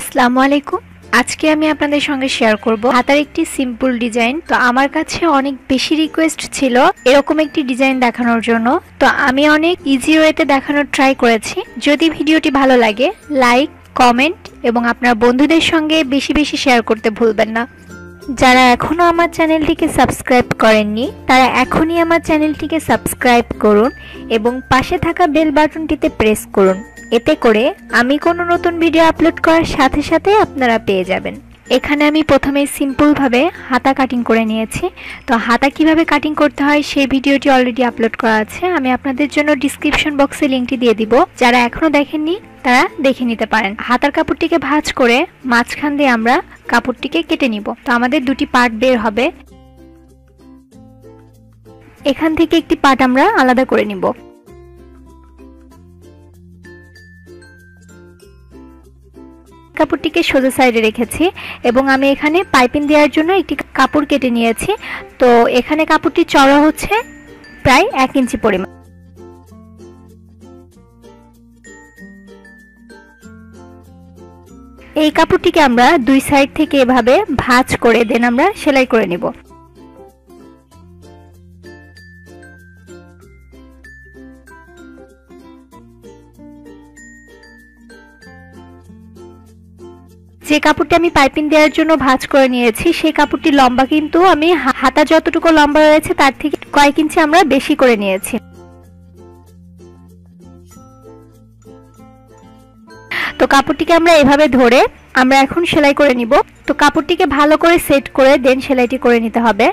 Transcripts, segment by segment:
আসসালামু আলাইকুম। আজকে আমি আপনাদের সঙ্গে শেয়ার করব হাতার একটি সিম্পল ডিজাইন। তো আমার কাছে অনেক বেশি রিকোয়েস্ট ছিল এরকম একটি ডিজাইন দেখানোর জন্য, তো আমি অনেক ইজি ওয়েতে দেখানোর ট্রাই করেছি। যদি ভিডিওটি ভালো লাগে লাইক, কমেন্ট এবং আপনার বন্ধুদের সঙ্গে বেশি বেশি শেয়ার করতে ভুলবেন না। যারা এখনো আমার চ্যানেলটিকে সাবস্ক্রাইব করেননি তারা এখনই আমার চ্যানেলটিকে সাবস্ক্রাইব করুন এবং পাশে থাকা বেল বাটনটিতে প্রেস করুন। এতে করে আমি কোনো নতুন ভিডিও আপলোড করার সাথে সাথে আপনারা পেয়ে যাবেন। এখানে আমি প্রথমে সিম্পলভাবে হাতা কাটিং করে নিয়েছি। তো হাতা কিভাবে কাটিং করতে হয় সেই ভিডিওটি অলরেডি আপলোড করা আছে, আমি আপনাদের জন্য ডিসক্রিপশন বক্সে লিঙ্কটি দিয়ে দিব। যারা এখনো দেখেননি তারা দেখে নিতে পারেন। হাতার কাপড়টিকে ভাঁজ করে মাঝখান দিয়ে আমরা কাপড়টিকে কেটে নিব। তো আমাদের দুটি পার্ট বের হবে, এখান থেকে একটি পার্ট আমরা আলাদা করে নিব। কাপড়টিকে সোজা সাইডে রেখেছি এবং আমি এখানে পাইপিং দেওয়ার জন্য একটি কাপড় কেটে নিয়েছি। তো এখানে কাপড়টি চওড়া হচ্ছে প্রায় 1 ইঞ্চি পরিমাণ। এই কাপড়টিকে আমরা দুই সাইড থেকে এভাবে ভাঁজ করে দেন আমরা সেলাই করে নিব। যে কাপড়টি আমি পাইপিং দেওয়ার জন্য ভাঁজ করে নিয়েছি সেই কাপড়টি লম্বা কিন্তু আমি হাতা যতটুকু লম্বা রয়েছে তার থেকে কয়েক ইঞ্চি আমরা বেশি করে নিয়েছি। তো কাপড়টিকে আমরা এভাবে ধরে আমরা এখন সেলাই করে নিব। তো কাপড়টিকে ভালো করে সেট করে দেন সেলাইটি করে নিতে হবে।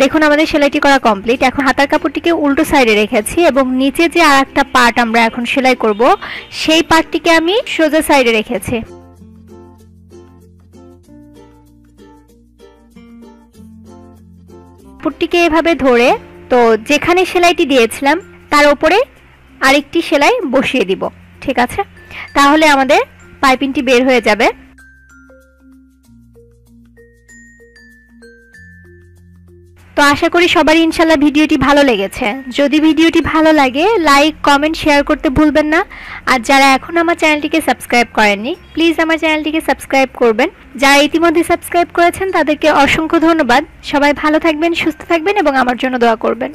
দেখুন আমাদের সেলাইটি করা কমপ্লিট। এখন হাতার কাপড়টিকে উল্টো সাইডে রেখেছি এবং নিচে যে আরেকটা পার্ট আমরা এখন সেলাই করব সেই পার্টটিকে আমি সোজা সাইডে রেখেছি। কাপড়টিকে এভাবে ধরে তো যেখানে সেলাইটি দিয়েছিলাম তার উপরে আরেকটি সেলাই বসিয়ে দিব। ঠিক আছে, তাহলে আমাদের পাইপিংটি বের হয়ে যাবে। তো আশা করি সবারই ইনশাআল্লাহ ভিডিওটি ভালো লেগেছে। যদি ভিডিওটি ভালো লাগে লাইক, কমেন্ট, শেয়ার করতে ভুলবেন না। আর যারা এখন আমার চ্যানেলটিকে সাবস্ক্রাইব করেননি প্লিজ আমার চ্যানেলটিকে সাবস্ক্রাইব করবেন। যারা ইতিমধ্যে সাবস্ক্রাইব করেছেন তাদেরকে অসংখ্য ধন্যবাদ। সবাই ভালো থাকবেন, সুস্থ থাকবেন এবং আমার জন্য দোয়া করবেন।